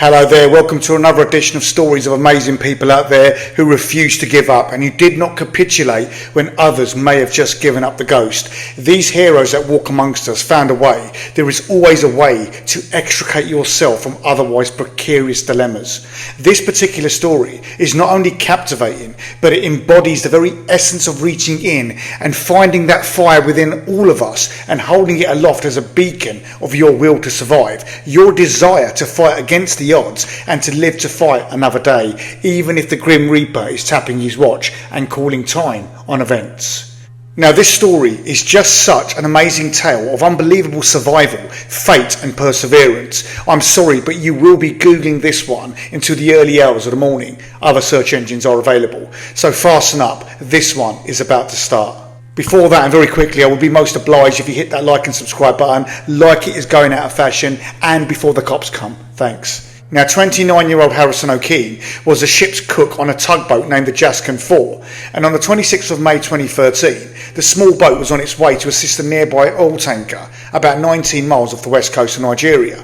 Hello there, welcome to another edition of stories of amazing people out there who refuse to give up and who did not capitulate when others may have just given up the ghost. These heroes that walk amongst us found a way. There is always a way to extricate yourself from otherwise precarious dilemmas. This particular story is not only captivating, but it embodies the very essence of reaching in and finding that fire within all of us and holding it aloft as a beacon of your will to survive, your desire to fight against the odds and to live to fight another day, even if the Grim Reaper is tapping his watch and calling time on events. Now, this story is just such an amazing tale of unbelievable survival, fate and perseverance. I'm sorry, but you will be Googling this one into the early hours of the morning. Other search engines are available, so fasten up, this one is about to start. Before that, and very quickly, I would be most obliged if you hit that like and subscribe button, like it is going out of fashion, and before the cops come. Thanks. Now, 29-year-old Harrison Okene was a ship's cook on a tugboat named the Jaskin 4, and on the 26th of May 2013, the small boat was on its way to assist a nearby oil tanker about 19 miles off the west coast of Nigeria.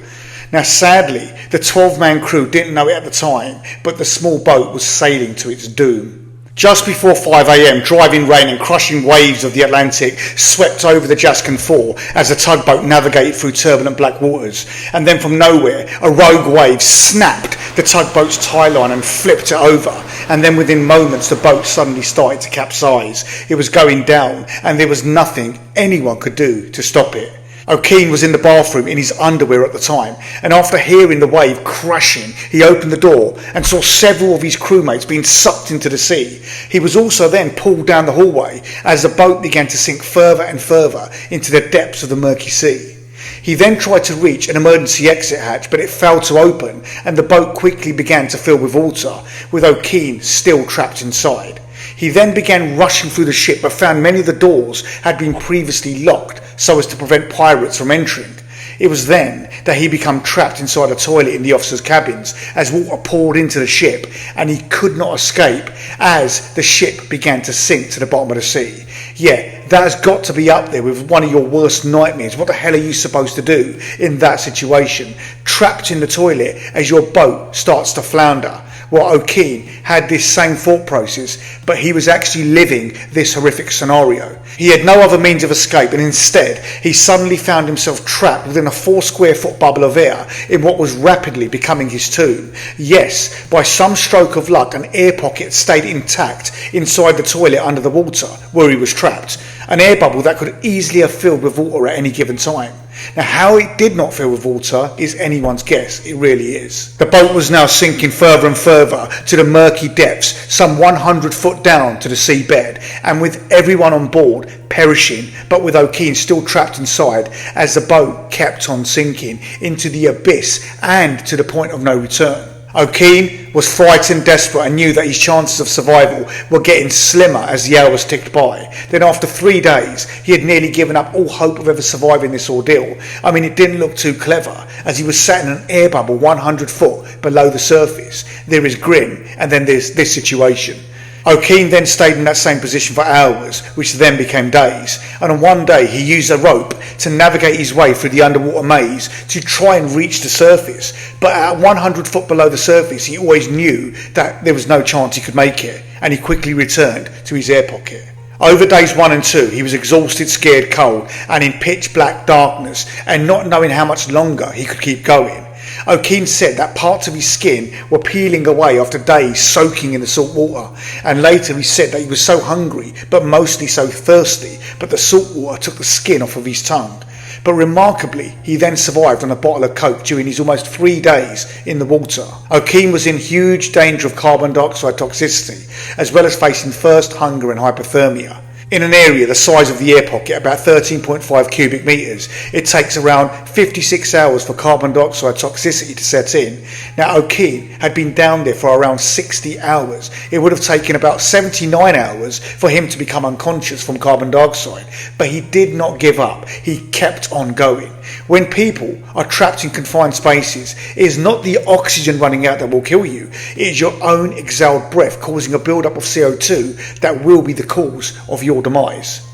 Now, sadly, the 12-man crew didn't know it at the time, but the small boat was sailing to its doom. Just before 5 a.m, driving rain and crushing waves of the Atlantic swept over the Jaskin 4 as the tugboat navigated through turbulent black waters. And then from nowhere, a rogue wave snapped the tugboat's tie line and flipped it over. And then within moments, the boat suddenly started to capsize. It was going down, and there was nothing anyone could do to stop it. Okene was in the bathroom in his underwear at the time, and after hearing the wave crashing, he opened the door and saw several of his crewmates being sucked into the sea. He was also then pulled down the hallway as the boat began to sink further and further into the depths of the murky sea. He then tried to reach an emergency exit hatch, but it failed to open, and the boat quickly began to fill with water, with Okene still trapped inside. He then began rushing through the ship, but found many of the doors had been previously locked so as to prevent pirates from entering. It was then that he became trapped inside a toilet in the officers' cabins as water poured into the ship, and he could not escape as the ship began to sink to the bottom of the sea. Yeah, that has got to be up there with one of your worst nightmares. What the hell are you supposed to do in that situation? Trapped in the toilet as your boat starts to flounder. Well, Okene had this same thought process, but he was actually living this horrific scenario. He had no other means of escape, and instead he suddenly found himself trapped within a 4 square foot bubble of air in what was rapidly becoming his tomb. Yes, by some stroke of luck, an air pocket stayed intact inside the toilet under the water where he was trapped, an air bubble that could easily have filled with water at any given time. Now, how it did not fill with water is anyone's guess. It really is. The boat was now sinking further and further to the murky depths, some 100 foot down to the seabed, and with everyone on board perishing, but with Okene still trapped inside as the boat kept on sinking into the abyss and to the point of no return. Okene was frightened, desperate, and knew that his chances of survival were getting slimmer as the hours ticked by. Then after 3 days, he had nearly given up all hope of ever surviving this ordeal. I mean, it didn't look too clever, as he was sat in an air bubble 100 foot below the surface. There is grim, and then there's this situation. Okene then stayed in that same position for hours, which then became days, and on one day he used a rope to navigate his way through the underwater maze to try and reach the surface, but at 100 foot below the surface he always knew that there was no chance he could make it, and he quickly returned to his air pocket. Over days 1 and 2, he was exhausted, scared, cold, and in pitch black darkness, and not knowing how much longer he could keep going. Okene said that parts of his skin were peeling away after days soaking in the salt water, and later he said that he was so hungry, but mostly so thirsty, but the salt water took the skin off of his tongue. But remarkably, he then survived on a bottle of coke during his almost 3 days in the water. Okene was in huge danger of carbon dioxide toxicity, as well as facing thirst, hunger and hypothermia. In an area the size of the air pocket, about 13.5 cubic metres, it takes around 56 hours for carbon dioxide toxicity to set in. Now, Okene had been down there for around 60 hours. It would have taken about 79 hours for him to become unconscious from carbon dioxide, but he did not give up. He kept on going. When people are trapped in confined spaces, it is not the oxygen running out that will kill you. It is your own exhaled breath causing a build-up of CO2 that will be the cause of your demise.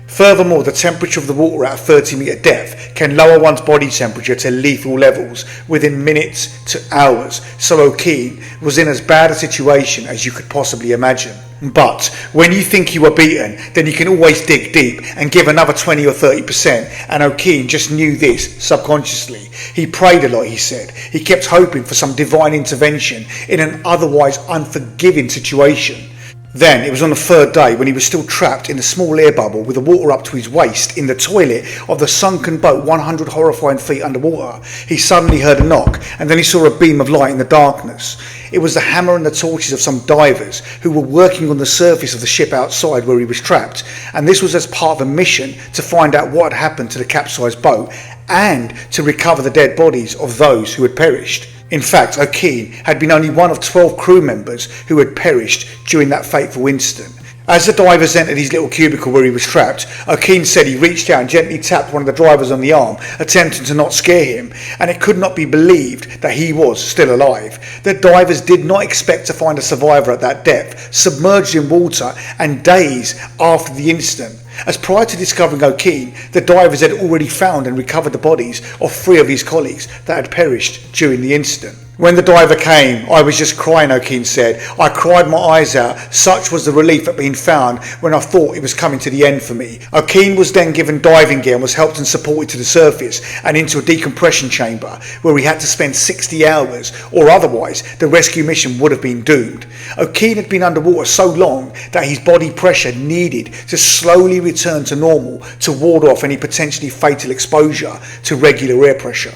Furthermore, the temperature of the water at a 30-metre depth can lower one's body temperature to lethal levels within minutes to hours, so Okene was in as bad a situation as you could possibly imagine. But when you think you are beaten, then you can always dig deep and give another 20 or 30%, and Okene just knew this subconsciously. He prayed a lot, he said. He kept hoping for some divine intervention in an otherwise unforgiving situation. Then, it was on the third day when he was still trapped in a small air bubble with the water up to his waist in the toilet of the sunken boat 100 horrifying feet underwater, he suddenly heard a knock, and then he saw a beam of light in the darkness. It was the hammer and the torches of some divers who were working on the surface of the ship outside where he was trapped, and this was as part of a mission to find out what had happened to the capsized boat and to recover the dead bodies of those who had perished. In fact, Okene had been only one of 12 crew members who had perished during that fateful incident. As the divers entered his little cubicle where he was trapped, Okene said he reached out and gently tapped one of the drivers on the arm, attempting to not scare him, and it could not be believed that he was still alive. The divers did not expect to find a survivor at that depth, submerged in water and days after the incident, as prior to discovering Okene, the divers had already found and recovered the bodies of 3 of his colleagues that had perished during the incident. When the diver came, I was just crying, Okene said. I cried my eyes out. Such was the relief at being found when I thought it was coming to the end for me. Okene was then given diving gear and was helped and supported to the surface and into a decompression chamber where he had to spend 60 hours, or otherwise the rescue mission would have been doomed. Okene had been underwater so long that his body pressure needed to slowly return to normal to ward off any potentially fatal exposure to regular air pressure.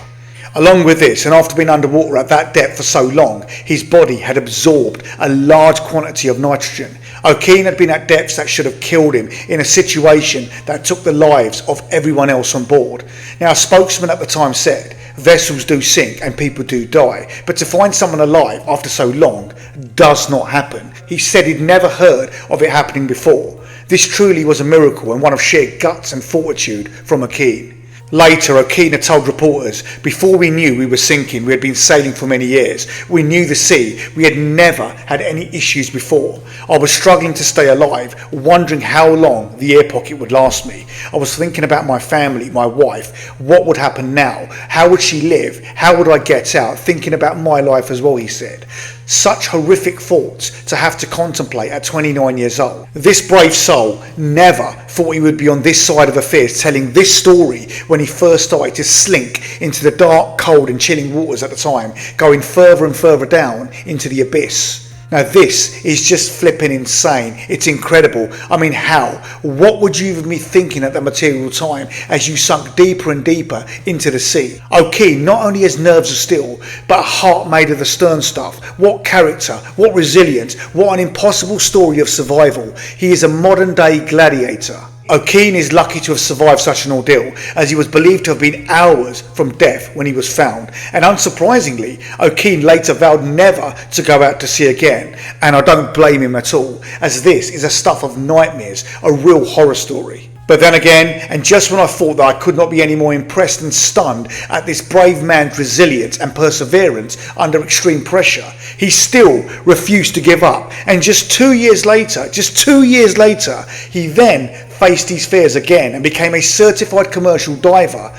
Along with this, and after being underwater at that depth for so long, his body had absorbed a large quantity of nitrogen. Okene had been at depths that should have killed him in a situation that took the lives of everyone else on board. Now, a spokesman at the time said, "Vessels do sink and people do die, but to find someone alive after so long does not happen." He said he'd never heard of it happening before. This truly was a miracle and one of sheer guts and fortitude from Okene. Later, Okene told reporters, "Before we knew we were sinking, we had been sailing for many years. We knew the sea. We had never had any issues before. I was struggling to stay alive, wondering how long the air pocket would last me. I was thinking about my family, my wife. What would happen now? How would she live? How would I get out? Thinking about my life as well," he said. Such horrific thoughts to have to contemplate at 29 years old. This brave soul never thought he would be on this side of affairs telling this story when he first started to slink into the dark, cold and chilling waters at the time, going further and further down into the abyss. Now this is just flipping insane. It's incredible. I mean, how? What would you even be thinking at that material time as you sunk deeper and deeper into the sea? Okene not only has nerves of steel, but a heart made of the stern stuff. What character, what resilience, what an impossible story of survival. He is a modern day gladiator. Okene is lucky to have survived such an ordeal, as he was believed to have been hours from death when he was found, and unsurprisingly, Okene later vowed never to go out to sea again, and I don't blame him at all, as this is a stuff of nightmares, a real horror story. But then again, and just when I thought that I could not be any more impressed and stunned at this brave man's resilience and perseverance under extreme pressure, he still refused to give up, and just 2 years later, he then faced his fears again and became a certified commercial diver.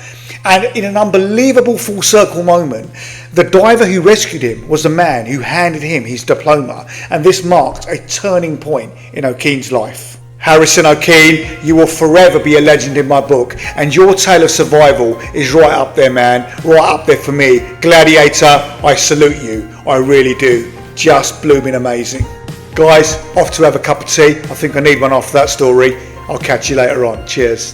And in an unbelievable full circle moment, the diver who rescued him was the man who handed him his diploma, and this marked a turning point in Okene's life. Harrison Okene, you will forever be a legend in my book, and your tale of survival is right up there, man, right up there for me. Gladiator, I salute you, I really do. Just blooming amazing. Guys, off to have a cup of tea. I think I need one after that story. I'll catch you later on. Cheers.